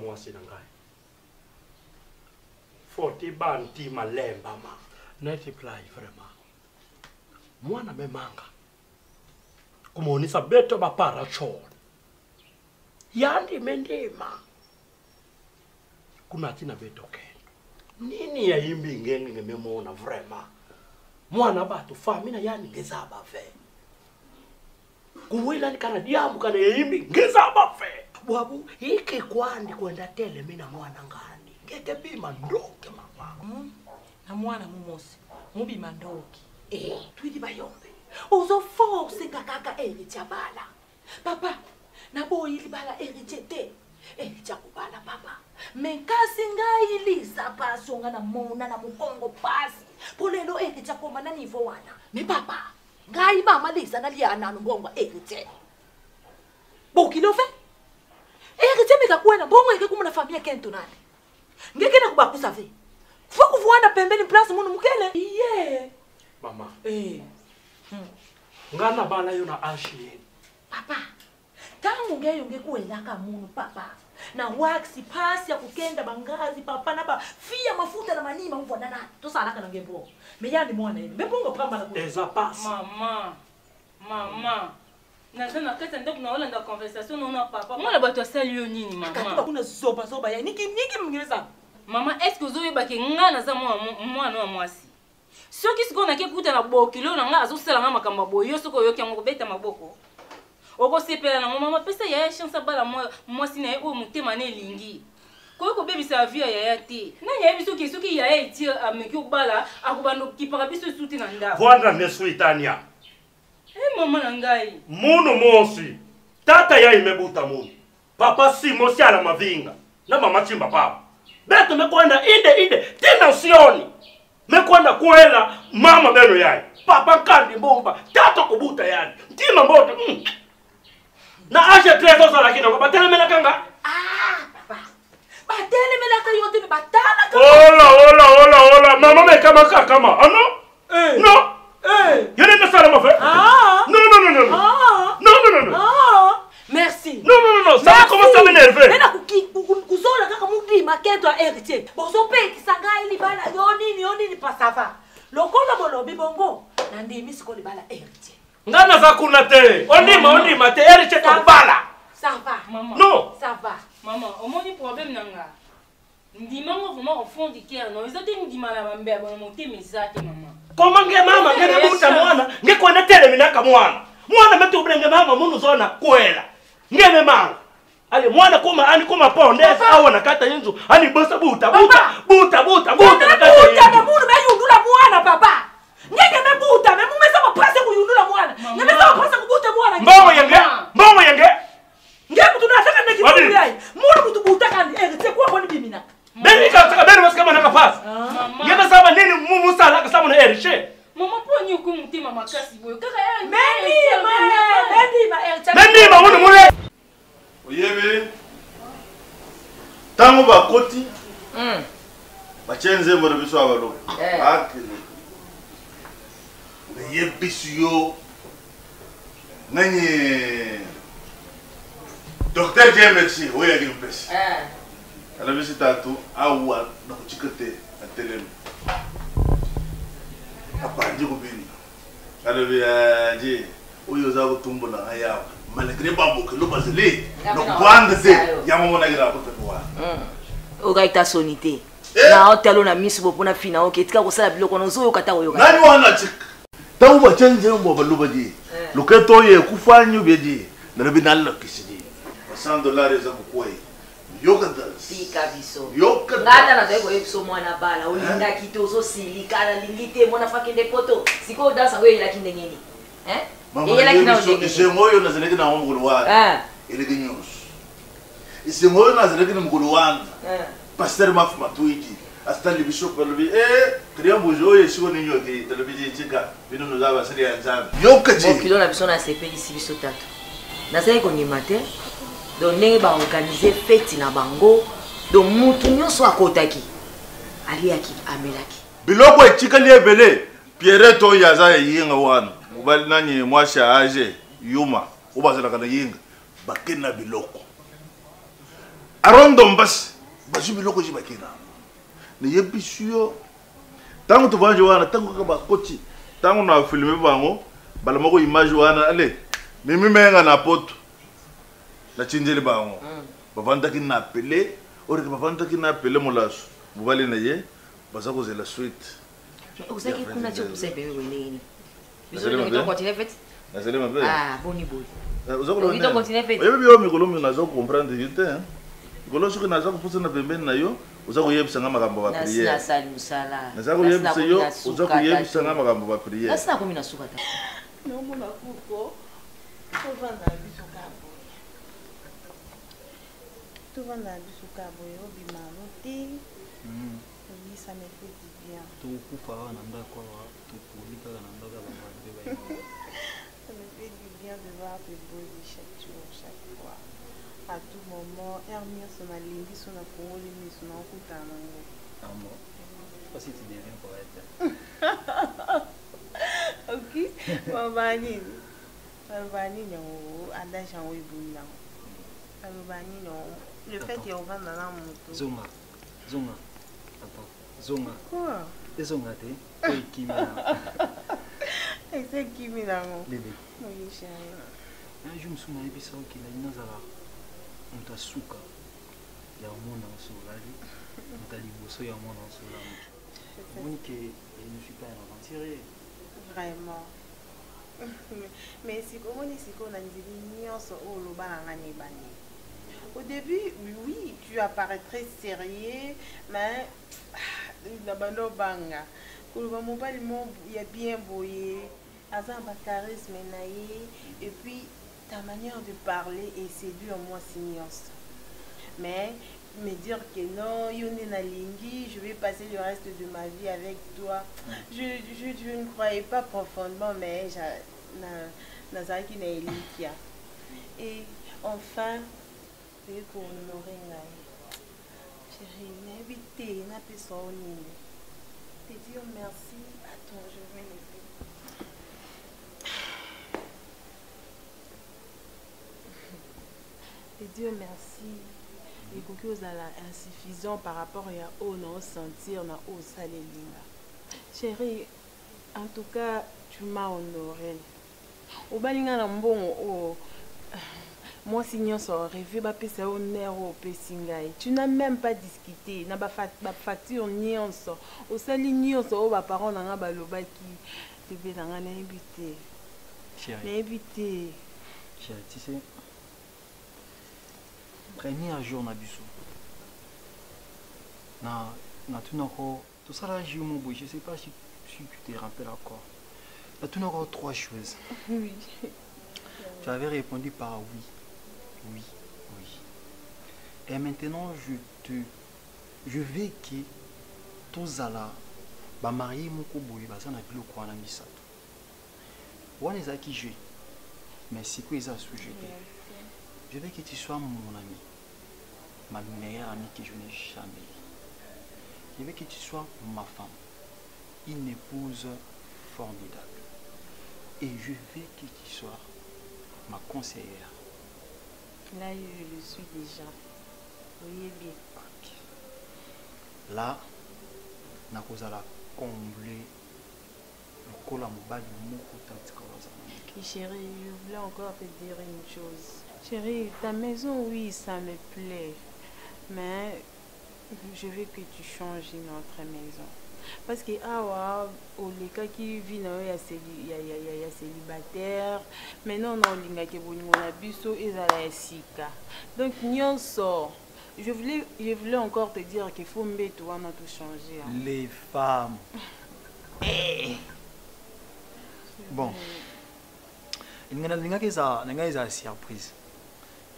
mwasi na ngai. Foti banti malemba ma. Multiply vraiment. Mwana memanga. Kumonisa beto bapara chon. Yandi mendema. Kuna tina beto kendo. Nini ya imbi ngenge ngememona vraiment. Mwana batu famina yani ngezaba fe. Kuwila ni kana diamu kana ya imbi ngezaba fe. Wabu hiki kwandi kwenda tele mina mwana ngani. Ngeke bima ndoke mama. Na mwana mumosi. Mubi mandoki. Twidi bayombe. Uzo force kakaka eri chabala. Papa, na boy libala eri chete. Eri chakubala papa. Menkasi ngai lisa pasonga na mona na mukongo pasi. Polelo eri chakoma na nivo wana. Mi papa, ngai mama lisa na liana ngongo eri che. Bokilofe? Eri che meka kwena bongo eke kumuna familia kento nani. Ngeke na kubakusa ve. Fuku vuana pembeni place munu mukele. Iye. Mama. Ngana bana yona ashi. Papa. Tangu ngeyo ngekuelaka munu papa. Na waxi pasi ya kukenda bangazi papa na ba fia mafuta na manima mvona nani. Tosalaka na ngembo. Meyani mwana yini. Mbongo pamba na kuja. Eza passe. Mama. Nazana kata ndoko na Hollande conversation na papa. Mwana bato asali yo nini mama? Katuba kuna zoba ya niki mngeza. Mama, est-ce que vous avez baké ngana za mwana wa mwasi? Soki siko na kekuta na bokilo na nga azosala nga makamba boyo soko yoki yango beta maboko. Oko sepela na mama pesa ya chance bala mwasi na o mutema na elingi. Ko ko bebisa sa vie ya te. Na ya biso ki soki ya eti ameki obala akubando kipaka biso suti na nda. Vwanda nesu itania. Mama na ngai. Munu mosi. Tata ya imebuta munu. Papa si mosi ala mavinga. Na mama chimba papa. Beto mekwenda ide tena usioni. Mekwenda kuela mama beno yai. Papa kandi mbomba tato kubuta yani. Ntima mbote. Na aje trezo sala kino kwa batele melakanga. Papa. Batele melaka yote batala kama. Hola. Mama mekama kama. Ano? No. Yene na sala mafe? No. Merci. Non. Ça commence à m'énerver. Nena kuzola kaka mudi maketo a héritier. Bozo pe kisanga ili bala yonini pasava. Lokola bolobi bongo na ndimi siko li bala héritier. Ngana za kuna te. Ondima te héritier to bala. Ça va. Maman. Non. Ça va. Maman, au moins problème nanga. Ndima ngo vraiment au fond du cœur non, ils ont ndima na bambe ba monter mes actes maman. Koma nge mama nge buta mwana, nge kwenda tele minaka mwana. Mwana metu brenge mama munu zona kwela. Ngeme manga. Ali mwana kuma ponde awa nakata yenzu ani bosa buta nakata buta munu meyundula mwana papa. Ngeke mebuta memumesa mapase kuyundula mwana. Ngemesa mapase kubuta mwana. Mbongo yenge. Ngeke tunataka nekitu yai. Munu mtu buta kandi te kwa kwani bimina. Beni ka beni maskama nakafasa. Ngebe saba nini mumu sala ka saba na erishe. Mama po nyu ku mutima makasi boyo. Kaka Mendi ma munu mule. Oyebe tango bakoti bachenze mbona biso abalo akile yebisiyo nanye Dr. James oya gimpesi ala bisi tatu awa na kuchikate atelem apanje kubini ala biaje oyo za kutumbo na ayawa malgré bambo que l'homme azeli no kwanda ze yamona gira kutoa ogaita sonité na hotelo na misu bopona fina oke tika kosala biloko nozo yo kata oyo nani wana chik tawu ba chenje mbo baluba ji loketo ye kufanyu beji na rabinal kisiji $100 za kukwai yoka sika biso yoka ngata na zeko episo mwana bala olinga kitozo silikana lingite mona fakende poto siko dansa we ila kindengeni mama isemoyo na zeleke na mgulu wanga eleke nyos isemoyo na zeleke na mgulu wanga pasteur mafu matuiki astali bishop balubi kriya mbujo ye shiko ninyo ki telebiji chika bino nuzaba siri ya nzambe yoka ji kilo na biso na sepe ici biso tatu na sai ko nyimate donc ndenge ba organiser fête na bango donc mutu nyonso akotaki aliaki amelaki biloko echika liebele Pierre to yaza yinga wana ubali nani mwasha aje yuma ubazala kana yinga bakena biloko Arondom bas. Basu biloko jibakina. Ne yebisio. Tango tu vanjo wana tango ka ba koti. Tango na filmer bango, bala moko image wana ale. Mimi menga na poto. La chinjeli bango. Bavanda ki na appeler, ore ke bavanda ki na appeler molaso. Bubali na ye, baza ko zela suite. Usaki kuna tso kusebe wewe nini? Biso ni to continue fait. Nazele mabe. Ah, boni boni. Uzoko ni to continue fait. Yebi yo mikolo mi nazo comprendre yite hein. Golo suki nazo kupusa na pembeni na yo, uzako yebisa nga makambo ba prière. Na sali musala. Nazako yebisa yo, uzako yebisa nga makambo ba prière. Nasina komi na suka ta. No mona kuko. Ovanda biso kabo. Tovanda biso kabo yo bimalo te. Oui, ça me fait du bien. Tout kufa na ndako wa tukulika na ndako ba mabebe. Ça me fait du bien de voir tes beaux chaque jour, chaque fois. À tout moment, Hermia son alingi son afongoli mais son akutana ngo. Amo. Pas si tu deviens poète. OK. Mabani. Mabani no ada chango ibunda. Mabani no. Le fait qu'il va dans la moto. Zonga. Zonga. Attends. Zonga. Quoi? Et zonga te. Oi kimina. Et c'est kimina ngo. Bébé. Oui, chérie. Je me souviens de ça qu'il a une zara. On t'a souka. Il y a un monde en solari. On t'a dit bosso, il y a un monde en solari. Moi que je ne suis pas un aventurier. Vraiment. Mais si comment on dit qu'on a dit nyonso o lo balangani bani. Au début, oui, tu apparais très sérieux, mais la bando banga. Pour le moment, il y a bien boyé, azan ba charisme naïe, et puis ta manière de parler est séduit en moi signance. Mais me dire que non, yone na lingi, je vais passer le reste de ma vie avec toi. Je ne croyais pas profondément, mais nazaki na elikia. Et enfin, c'est pour honorer ngai. Chérie, n'invite, n'a pas son nom. Te dire merci. Attends, je vais lever. Te dire merci. Et que vous allez insuffisant par rapport à où on sentir na où ça les lignes. Chérie, en tout cas, tu m'as honoré. Au balinga na mbongo moi signons son rêve ba pesa honneur au pesingai. Tu n'as même pas discuté na ba facture nyonso. Au sali nyonso o ba parents na nga ba lobaki te be na nga na invité. Chérie. Na invité. Chérie, tu sais. Premier jour na biso. Na tout encore tout ça là j'ai mon boy, je sais pas si tu te rappelles encore. Na tout encore trois choses. Oui. Tu avais répondu par oui. Oui, oui. Et maintenant je veux que tous là ba marier mon koboy ba ça na bilo kwa na misato. Wana za qui je. Mais c'est quoi ça sujet? Je veux que tu sois mon ami, ma meilleure amie que je n'ai jamais eue. Je veux que tu sois ma femme, une épouse formidable. Et je veux que tu sois ma conseillère. Là, je le suis déjà. Voyez bien. Okay. Là, na kozala combler le col à mobile de Chérie, je voulais encore te dire une chose. Chérie, ta maison, oui, ça me plaît. Mais je veux que tu changes notre maison. Parce que au cas qui vit il y a célibataire. Maintenant, on a buso et la sika. Donc, je voulais encore te dire qu'il faut mettre toi dans tout changer. Hein. Les femmes. Bon. Il y a une surprise.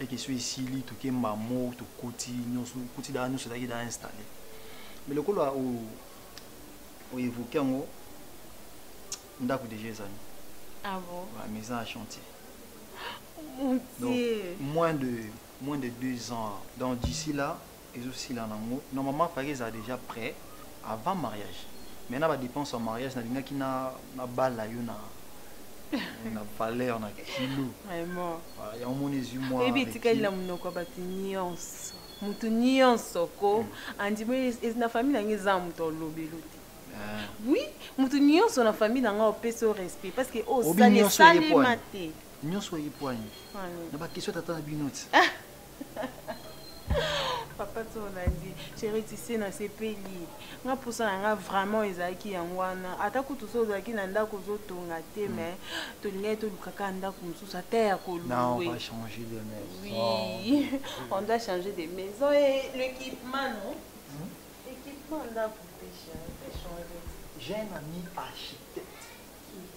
Et qui soit ici, tout qui est maman, tout côté, nous sommes installés. Mais le coup là où évoqué on a déjà des amis. Ah bon? La maison à chantier. Mon Dieu. Donc, moins de 2 ans. Donc d'ici là, et aussi là, normalement, Farid est déjà prêt avant mariage. Maintenant, la dépense en mariage, qui n'a balle là, on a valeur, on a kilo. Vraiment. Il y a au moins 18 mois. Et puis, tu as la monoko bati nyonso. mutu nyonso ko andimi na famille nangi za mutu lobelo te. Oui, mutu nyonso na famille nanga opesa respect parce que o sali sali mate. Nyonso yipoani. Na ba question tata na binoti. Papa to na dit chérie tu sais na sepeli. Nga posa nga vraiment ezaki yangwana. Ata kutu so zaki na ndako zo tonga te mais to linga to lukaka ndako mususa terre ko louer. Non, on va changer de maison. Oui, on doit changer de maison et l'équipement non. L'équipement là pour changer. J'ai un ami architecte.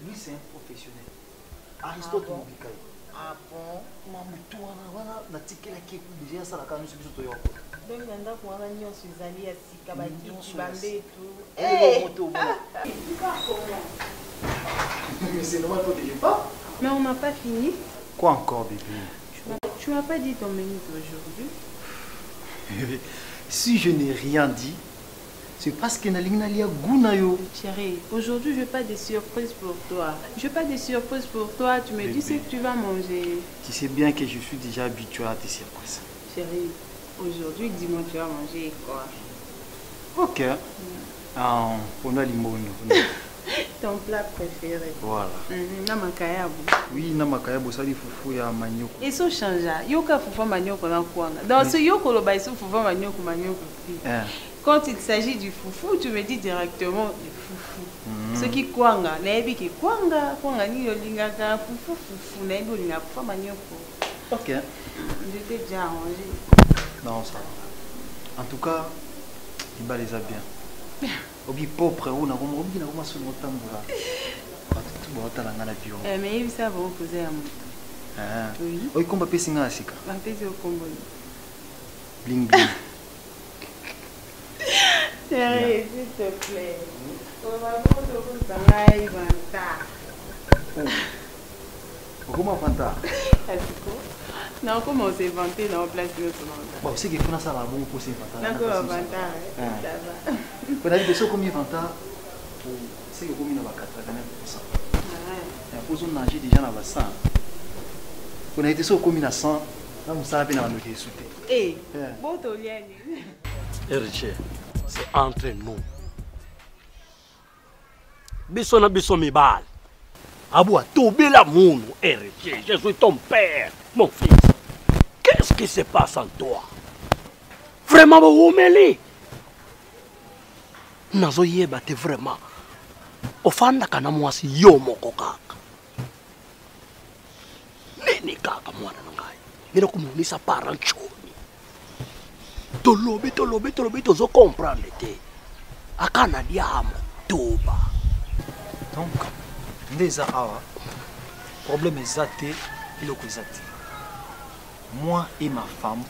Lui c'est un professionnel. Aristote Mobikai. Ah bon? Maman toi voilà na tikela ki déjà ça la kanu sur biso yo. Donc nanda ko wana nyonso ezali ya sika ba kiti bambe tout. Mais c'est normal toi déjà pas. Mais on n'a pas fini. Quoi encore bébé? Tu m'as pas dit ton menu d'aujourd'hui. Si je n'ai rien dit, c'est parce que Nalina lia Gounayo. Chérie, aujourd'hui je n'ai pas de surprise pour toi. Je n'ai pas de surprise pour toi. Tu me dis ce que tu vas manger. Tu sais bien que je suis déjà habitué à tes surprises. Chérie, aujourd'hui dis-moi tu vas manger quoi? Ok. On a limono. Ton plat préféré. Voilà. Namakayabo. Oui, namakayabo, ça dit foufou ya manioko. Et ça change. Yoka foufou manioko na kwanga. Dans ce yoko lo baiso foufou manioko. Quand il s'agit du foufou, tu me dis directement du foufou. Ce qui kwanga, naebi ki kwanga ni lingaka foufou, naebi linga foufou manioko. Ok. Je t'ai déjà arrangé. Non, ça va. En tout cas, il va les a bien. Obi propre ou na komo obi na komo solo tambola. Tout ba otala ngala bio. Mais il ça va poser à moi. Oui. Oi komba pesi nga sika. Ba pesi au kombo. Bling bling. Chérie, s'il te plaît. On va voir de vous travailler Fanta. Comment Fanta? Non, comment on s'est vanté dans la place de notre monde. Bon, c'est que kuna ça va bon pour ces Fanta. D'accord, Fanta. Ça va. On a dit que ce combien Fanta c'est que combien va 89%. Et pour on nager déjà dans 100. On a été sur combien à 100. Là on savait dans le sauté. Eh, bon tolien. Héritier, c'est entre nous. Biso na biso mibal. Aboua, toubé la moune, héritier. Je suis ton père, mon fils. Qu'est-ce qui se passe en toi? Vraiment, vous m'aimez? Nazo yeba te vraiment. Ofanda kana mwasi yo moko kaka. Nini kaka mwana nangai. Mira kumuunisa paranchoni. Tolobi tozo comprendre te. Akana diamo toba. Donc, ndeza awa. Problème ezate, iloko ezate. Moi et ma femme,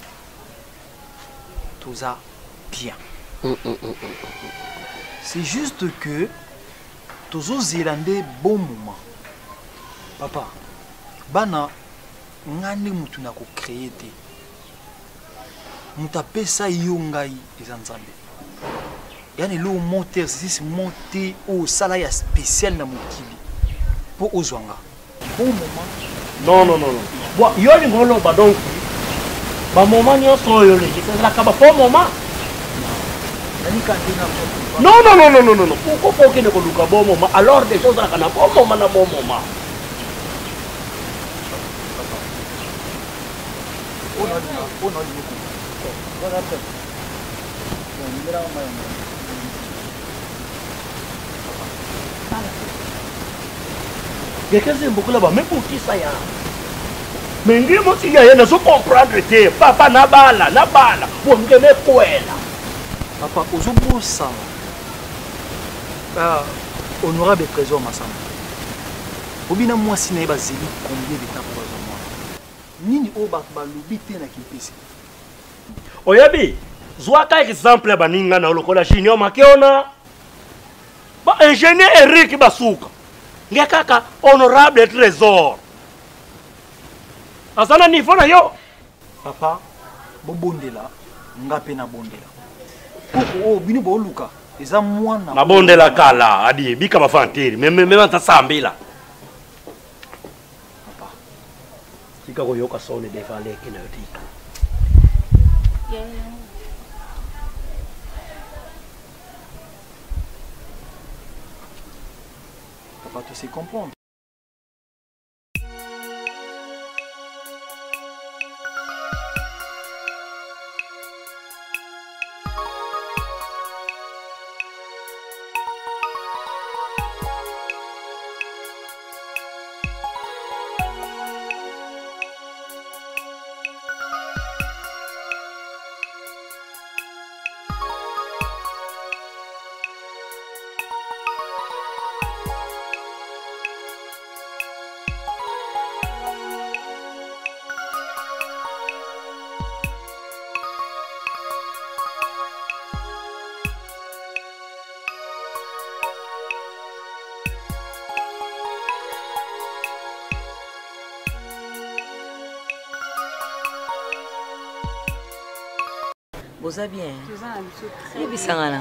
tout ça bien. C'est juste que tous os Zélandais bon moment. Papa, bana ngani mutu na ko créer te. Muta pesa yongai ezanzambe. Yani lo monter c'est monter au salaire spécial na mukili. Pour ozwanga. Bon moment. Non. Bon, yoli ngolo ba donc. Ba moment nyonso yo le. C'est la kaba bon moment. Non. Pourquoi qu'il ne peut pas bon moment alors des choses à un bon moment na bon moment. Quelqu'un c'est beaucoup là-bas, mais pour qui ça y a? Mais ngi mo si ya na so comprendre te papa na bala pour me donner quoi là. Papa, ozobo ça. Honorable trésor Massamba. Obina moi si na ba zeli combien de temps pour moi. Nini o ba lobi te na kipesi. Oyabi, zwaka exemple baninga na lokola junior makiona. Ba ingénieur Eric Basuka. Ngekaka honorable trésor. Asana niveau na yo. Papa, bobondela, ngape na bondela. Koko bino boluka, eza mwana. Na bondela kala, adi bika bafantiri, même ntasambila. Papa, tika ko yoka sone devant les qui ne dit. Papa te sait comprendre. Boza bien. Yebisanga na.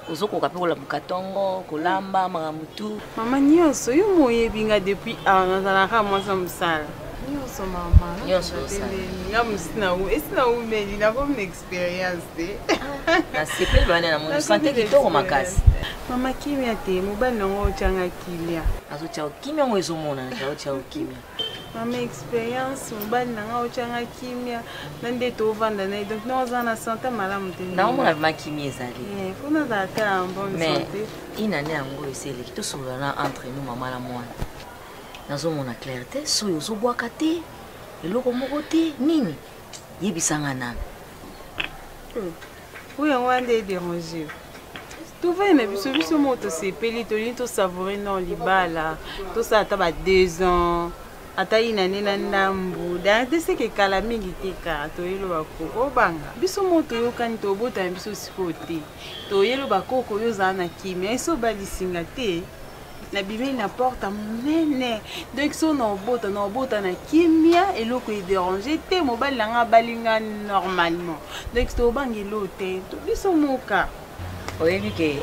Uzokoka pe kola mukatongo, kolamba maramutu. Mama nyonso yo moyebinga depuis nazalaka mwasa mosala. Nyonso mama. Nyonso osala. Nga musina u, esina umeli na comme expérience te. Na sepeli bana na mo santé kitoko makasi. Mama kimia te, mobali nango ochanga kimia. Azo chao kimia ngo ezomona na chao kimia. Mama expérience mobali nanga ochanga kimia nande tovanda na donc noza na santé malamu te. Na omona ma kimia ezali. Fona za ta en bonne santé. Ina ne yango eseli to solana entre nous mama na mwana. Nazomona clarté soyo zobwaka te. Eloko moko te nini? Yebisanga nana. Oui, on va déranger. Tout va mais biso moto sepeli to lini to savourer non libala. To sa ta ba 2 ans. Ata inane na ndambu. Da te se ke kala mingi te ka to yelo bako. Obanga. Biso moto yo kani to bota biso sikote. To yelo bako ko yo za na kimia. Eso bali singa te. Na bimeli na porte monene. Donc so na bota na kimia eloko e déranger te mobali nga balinga normalement. Donc to bangelo te. To biso moka. Oyebi ke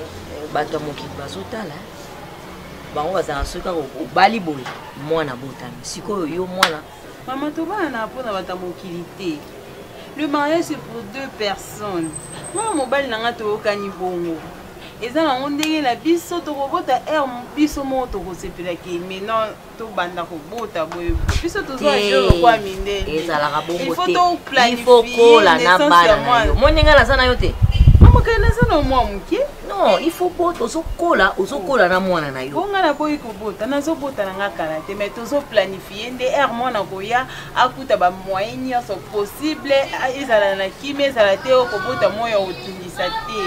bato mokili bazotala bango bazala soki kaka obali boye mwana botami sikoyo yo mwana mama tobana na mpona bato mokili te. Le mariage c'est pour 2 personnes. Mwana mobali nanga toyokani bongo eza nango ndenge na biso tokobota aire biso moko tokosepelaki maintenant tobanda kobota boye biso tozwa jero kwa mindele ezalaka bongo te ifo kola na bana na yo monenga naza na yo te non, il faut pas ozokola na mwana na yo. Bonga na boyi kobota nazobota na ngaka na te mais tozo planifier nde air mwana koya akuta ba moyen nyonso possible ezala na kimia ezala te okobota moyo otungisa te.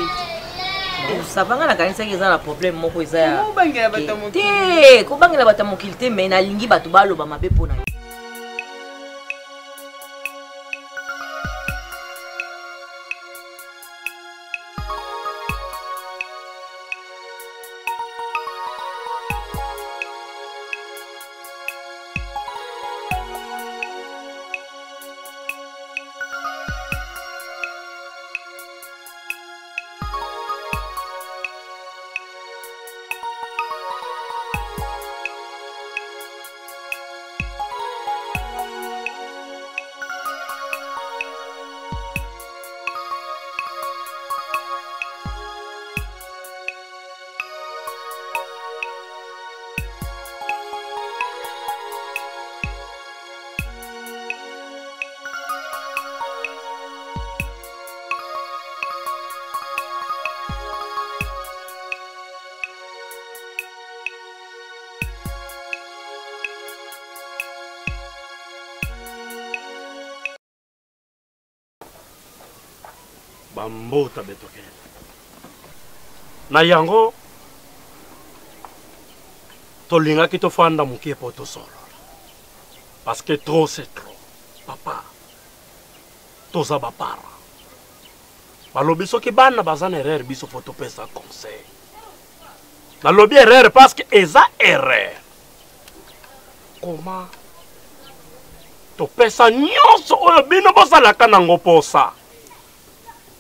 Savanga na kanisa ki ezala problème moko eza ya. Kobangela bato mokili. Te, kobangela bato mokili te mais nalingi bato baloba mabe pona yo. Bambota betokele. Na yango tolinga ki tofanda mukie po to solo. Parce que trop c'est trop. Papa. Toza bapara. Balobi soki bana bazana erreur biso foto pesa conseil. Balobi erreur parce que eza erreur. Comment to pesa nyonso oyo bino bosalaka nango posa.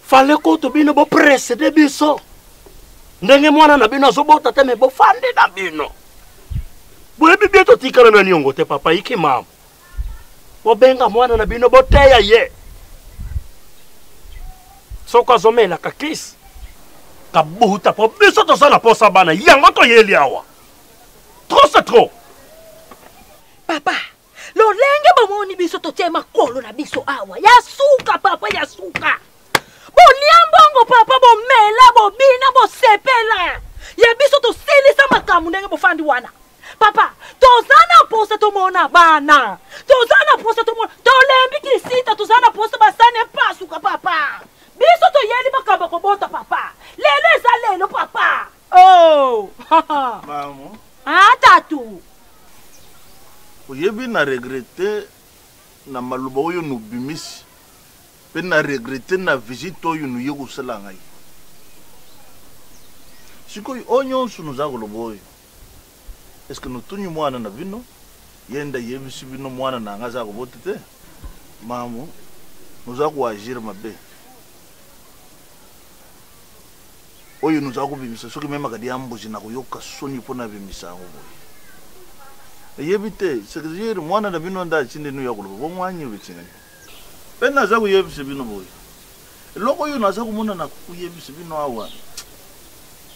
Fale ko to bino bo précéder biso. Ndenge mwana na bino azobota te me bo fande na bino. Boyebi bieto tikala na niongo te papa iki mama. Bo benga mwana na bino bo teya ye. soko azomela kakisi kabuta po biso tozala posa bana yango toyeli awa trop c'est trop. Papa, lolenge bomoni biso totie makolo na biso awa ya suka papa ya suka. Boliambongo papa bomela bobina bosepela ya biso tosilisa makamu ndenge bofandi wana. Papa, tozana posa tomona bana. Tozana posa tomona tolembi kisita tozana posa basane pasuka papa. Biso toyeli makamba kobota papa. Lelo eza lelo papa. Oh. Maman. Ah tatu. Oyebi na regrette na maluba oyo nubimisi. Pe na regrette na visite oyo nu yego sala ngai. Sikoy onyo sunu za koloba oyo. Est-ce que nous tuni mwana na bino? Yenda yebisi bino mwana na nga za kobota te? Maman, nous allons agir mabe. Oyo nous allons bimisa soki mema kadi amboji na koyoka soni pona bimisa ngo boy. Yebite, sekiziri mwana na bino nda chinde nu yakoloba bo mwanyi bitinga. Pena za kuyebisa bino boy. Loko yo naza kumona na kuyebisa bino awa.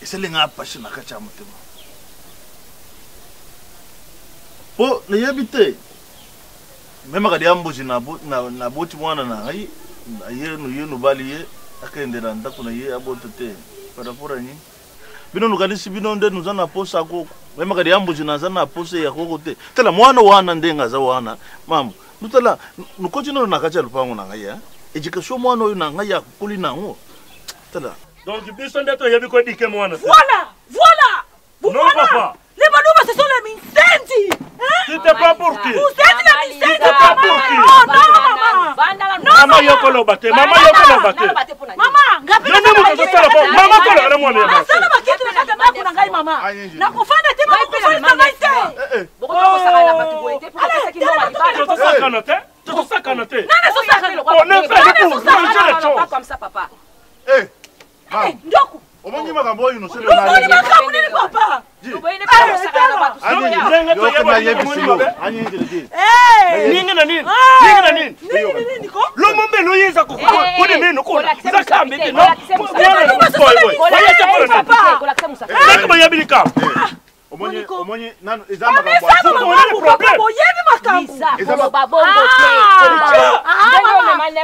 Esele ngapa shina kacha mutema. Po na yebite. Mema kadi amboji na boti mwana na ngai yenu bali ye akendera ndako na ye abotote para pora ni bino nukanisi bino nde nuzana posa ko mema kadi amboji na zana posa ya koko te tela mwana wana ndenga za wana mamu nutala nukochi no nakacha lupango na ngai ya ejikasho mwana oyo na ngai ya kuli na ngo tela donc biso nde to yebi ko dike mwana Voilà. Non papa. Les manouba ce sont les mincendi. C'était pas pour qui? Vous êtes les mincendi. C'était pas pour qui? Oh non maman. Maman yoko lo bate. Maman yoko lo bate. Maman, ngapi na mama. Maman ko la mwana ya. Sana bakiti na kata mako na ngai mama. Na kufanya te mama kufanya na ngai te. Boko saka na batu boete pour ça qui non Tu te sakana te? Tu te sakana te? Nana so sakana. On est fait pour manger les choses. comme ça papa. Eh. Ndoku. Omonyi makambo oyo no sele na. Omonyi makambo ni papa. Boye ne pas saka na batu. Ndenga to yeba ani ndele. Ninga na nini? Ninga na nini? Nini ko? Lo mombe lo yeza ko. Ko de nini ko? Za kambe te no. Ndenga ba yabili ka. Omonyi nanu ezama makambo. Boyebi makambo. Ezama babongo te.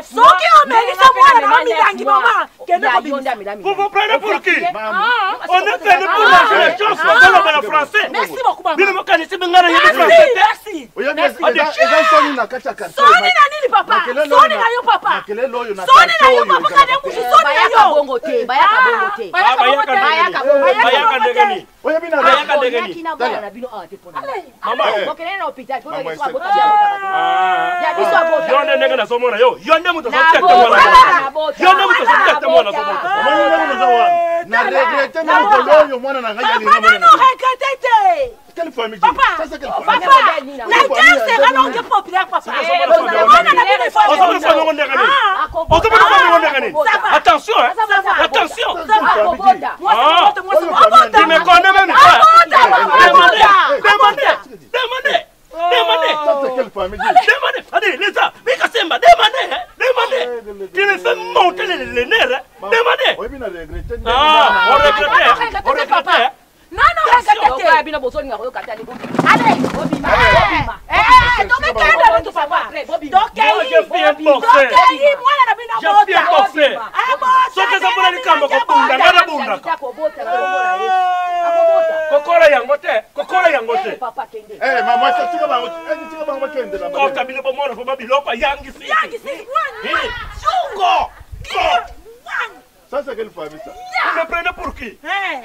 Soki omelisa mwana na milangi mama. Vous prenez pour qui? On est venu pour manger les choses. On parle français. Merci beaucoup maman. Bino mokanisi bengana yebi français. Merci. Eza soni na kacha kacha. Soni na nini papa? Soni na yo papa. Makelele oyo na Soni na yo papa kade mbushi soni na yo. Bongo te. Bayaka bongo te. Bayaka ndegeni. Oya bina Bayaka ndegeni. Na bino a te pona. Mama. Bokelele na hôpital pour que soit bota. Ya biso abota. Yonde ndenge na somona yo. Yonde muto sotia mwana. Yonde muto sotia mwana somona. Omonyi ndenge na zawa. Na regrette na ngolo mwana na ngai ali ngamo. Non regrettez. Quelle famille? Papa. Ça c'est quelle Papa. famille? La guerre sera longue populaire papa. Attention, hein. Attention. Tu me connais même pas. Demandez. Ça c'est quelle famille? Demandez. Allez, les gars, Mikasemba, demandez. Tu me fais monter les nerfs. Demandez. Oya bina regrette. On regrette. Non, regardez. Bino bozoni ngako kata ni. Allez, Bobima. Donc quel est le papa? Donc moi na bina bota. J'ai bien pensé. Soka za bula likamba ko bunda ngana bunda. Kokora yango te. Papa kende. Eh mama tika bango kende la. Ko tabile bo mona ko babiloko yangi si. Chungo. Ça c'est quelle famille ça? Vous me prenez pour qui?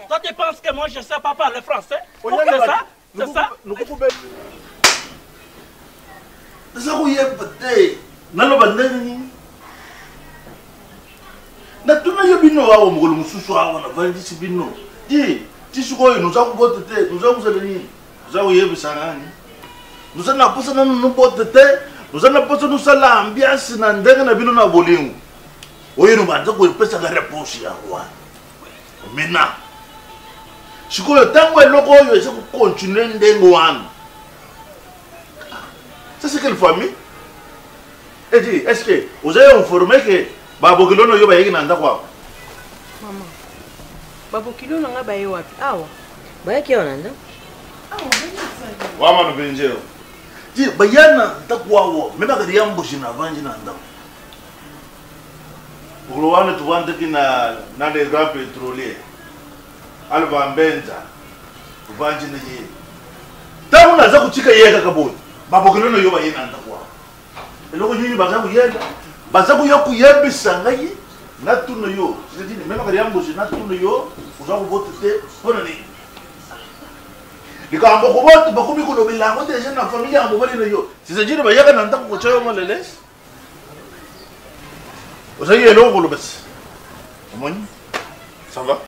Toi tu penses que moi je sais pas parler français? C'est ça? Nous coupons. Ça vous y est peut-être. Nalo bandeni. Na tuna yo bino awo mugolo mususu awo na vandi si bino. Tisuko yo nous avons botte te, nous avons zeleni. Nous avons yé bisangani. Nous avons posa na no botte te, nous avons posa no sala ambiance na ndenga na bino na bolingo. Oyo no banza ko pesa la réponse ya wa. Maintenant. Sikoyo tango eloko oyo ese ko continuer ndengo wana. Ça c'est quelle famille? Et dit, est-ce que vous avez informé que babokilo no yo bayeki na ndako wako. Mama. Babokilo na nga baye wapi? Awa. Bayaki yo na ndako. Wama no benjeo. Ji bayana ndako wako. Mema kadi yambushi na vanji na ndako. Uruwane tuwande kina na le grand pétrolier. Alva mbenza. Vanji na ye. Tamu na za kuchika yeka kaboni. Babokilo no yo bayeki na ndako wako. Eloko nyinyi baza kuyenda. Baza kuyebisa ngai. Natuno yo, c'est-à-dire même quand yambo je natuno yo, uza kuvote te pona ni. Likambo kuvote bakomi ko lobela ngo déjà na famille yambo bali na yo. C'est-à-dire ba yaka nanda ko chayo malele. Uza yelo ko lobes. Omoni? Ça va?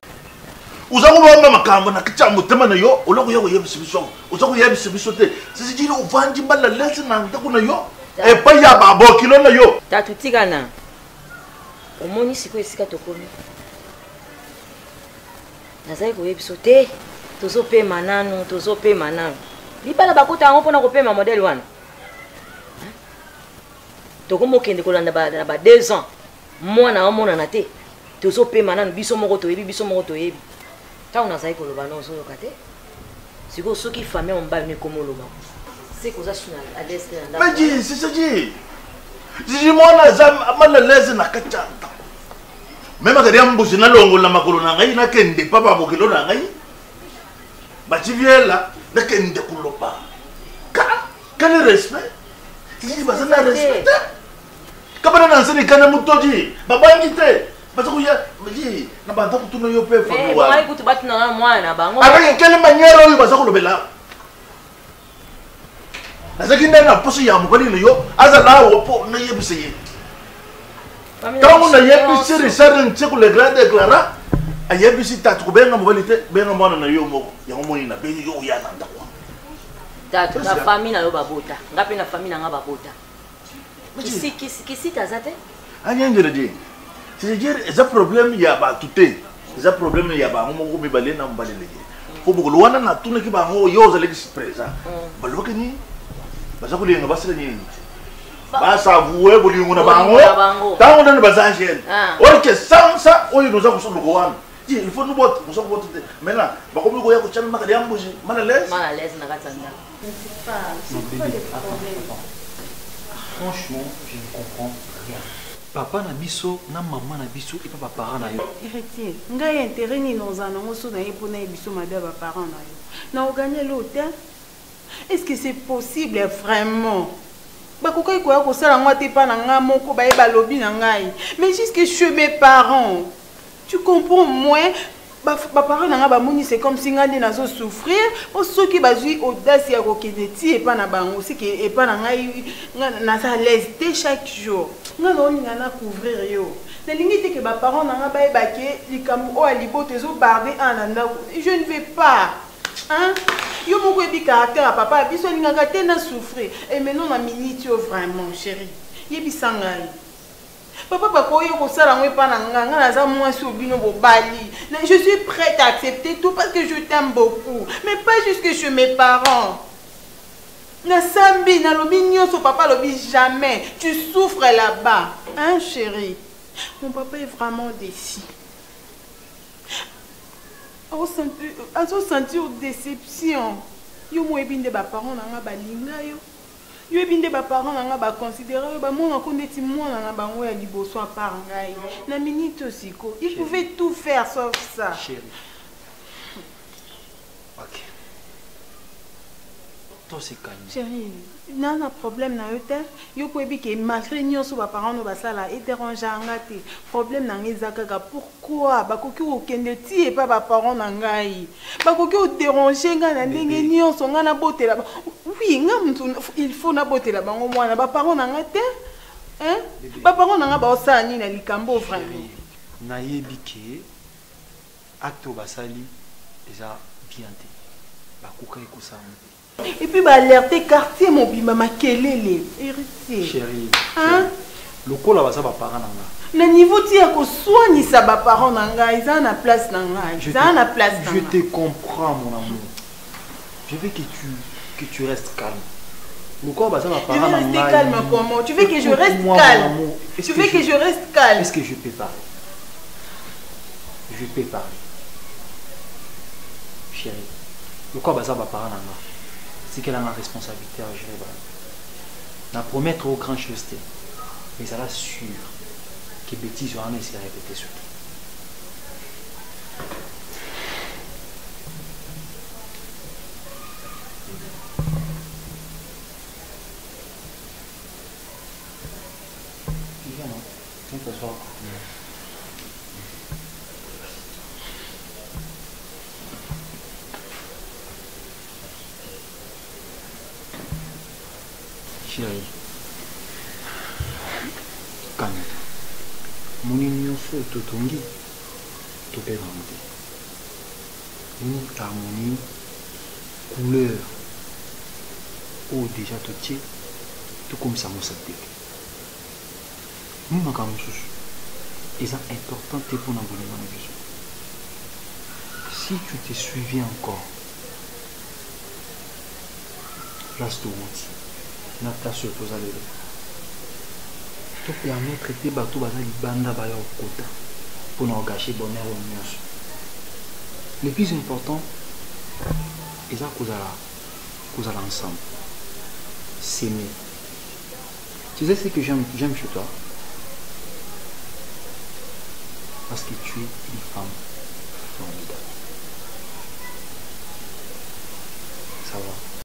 Uza ko ba makambo na kichambo tema na yo, oloko yako yebisa biso. Uza ko yebisa biso te. C'est-à-dire uvanji malele na ndako na yo. E pa ya babo kilo na yo. Tatu tigana. Omoni siko esika tokomi. Nazali koyebiso te. Tozopema nanu, tozopema nanu. Libala bakota yango mpona kopema modele wana. Tokomokende kolanda ba 2 ans. Mwana omonana te. Tozopema nanu biso moko toyebi, biso moko toyebi. Tango nazali koloba na ozoyoka te. Siko soki famille ombali ne komoloba. C'est que ça suna à l'est na. Mais dis, c'est ça dit. Dis moi na za malalaise na kachanta. Même quand yambushi na longo la makolo na ngai na kende papa bokilo na ngai. Ba tiviela na kende kulopa. Quel respect? Si ba na respect. Kabana na nsani kana mutoji. Baba ngite. Ba tso ya, dis na ba ndako tuno yo pe famille wa. Ba ikuti batu na mwana bango. Avec quelle manière yo ba sa kolobela? Azaki ndana poso ya mukali yo azala wopo na yebise ye. Quand on a yebisi Richard Ntseku le grand déclara a yebisi tatu kubenga mobilité benga mwana na yo moko ya ngomoni na bengi yo ya nanda kwa. Tatu na famille na yo babota. Ngapi na famille na nga babota. Kisi tazate? Anyengere je. C'est-à-dire c'est un problème ya ba tuté. C'est un problème ya ba ngomoko mibale na mbalele ye. Ko bokolo wana na tuna ki ba ngo yo zale expressa. Baloke ni baza kulinga basira nyinyi basa vuwe bulingo na bango tango ndani bazangene ok sans ça oyo noza kusuluko wana ji il faut nous botte nous sommes botte maintenant bakomi ko ya ko chama makali ambuji malalaise na katanda. Franchement, je ne comprends rien. Papa na biso na maman na biso et papa parents na yo. Héritier, ngai intérêt ni nozana ngoso na epona biso madame ba parents na yo. Na ogagner l'hôtel. Est-ce que c'est possible vraiment? Bakokai koya ko sala ngwa te pa na nga moko ba eba lobi na ngai. Mais jusque chez mes parents. Tu comprends moins? Ba parents na nga ba moni c'est comme si ngande nazo souffrir. O soki bazui audace ya ko keneti e pa na bango, c'est que e pa na ngai na sa l'aise chaque jour. Nga no ni na couvrir yo. Na lingi te que ba parents na nga ba eba ke likambo o alibo tezo barder ananda. Je ne vais pas. Hein? Yo moko ebi caractère à papa biso lingaka te na souffrir et maintenant na minute yo vraiment chérie yebi sangai papa bako yo ko sala ngwe pa na nganga na za mwasi obino bobali je suis prête à accepter tout parce que je t'aime beaucoup mais pas jusque chez mes parents na sambi na lobi nyonso papa lobi jamais tu souffres là-bas hein chérie mon papa est vraiment déçu. Azo sentir déception. Yo mo ebinde ba parents na nga balinga yo. Yo ebinde ba parents na nga ba considérer ba mona ko ndeti mona na bango ya liboso a part ngai. Na minute osiko, il pouvait tout faire sauf ça. Chérie. OK. Toi c'est calme. Chérie, n'a problème na yo te. Yo ko ebi ke malgré nyonso ba parents no basala et déranger nga te. Problème na ngeza kaka pourquoi bakoki okende ti et pas ba parents na ngai. Bakoki o déranger nga na ndenge nyonso nga na botela. Oui, nga mtu il faut na botela bango mwana ba parents na nga te. Hein? Ba parents na nga ba osala ni na likambo vraiment. Na yebike acte basali déjà bien te. Bakoka ekosama. Et puis bah alerter quartier mon bima makelele héritier. Chérie. Hein? Le col là ça va parents nanga. Le niveau ti ko soigner ça ba parents nanga, ils ont na place nanga. Ils ont na place nanga. Je te comprends mon amour. Je veux que tu restes calme. Pourquoi bah ça va Tu veux rester calme comment? Tu veux que je reste calme? Tu veux que je reste calme? Est-ce que je peux parler? Je peux parler. Chérie, pourquoi bah ça va parler? C'est qu'elle a la responsabilité à gérer. Na promettre aux grandes choses, mais ça reste sûr que bêtises vont essayer de répéter sur toi. Chérie, calme. Mon union soit tout tongi, tout est rendu. Une harmonie, couleur, ou déjà tout est, tout comme ça m'a sauté. Nous n'avons pas et c'est important pour nous abonner. Si tu t'es suivi encore, place de route, n'a pas sur toi à l'heure. Tu permets de traiter bateau bazali banda baya au quota pour nous gâcher bonheur au mieux. Le plus important, c'est ça qu'on a ensemble. S'aimer. Tu sais ce que j'aime chez toi? Parce que tu es une femme formidable.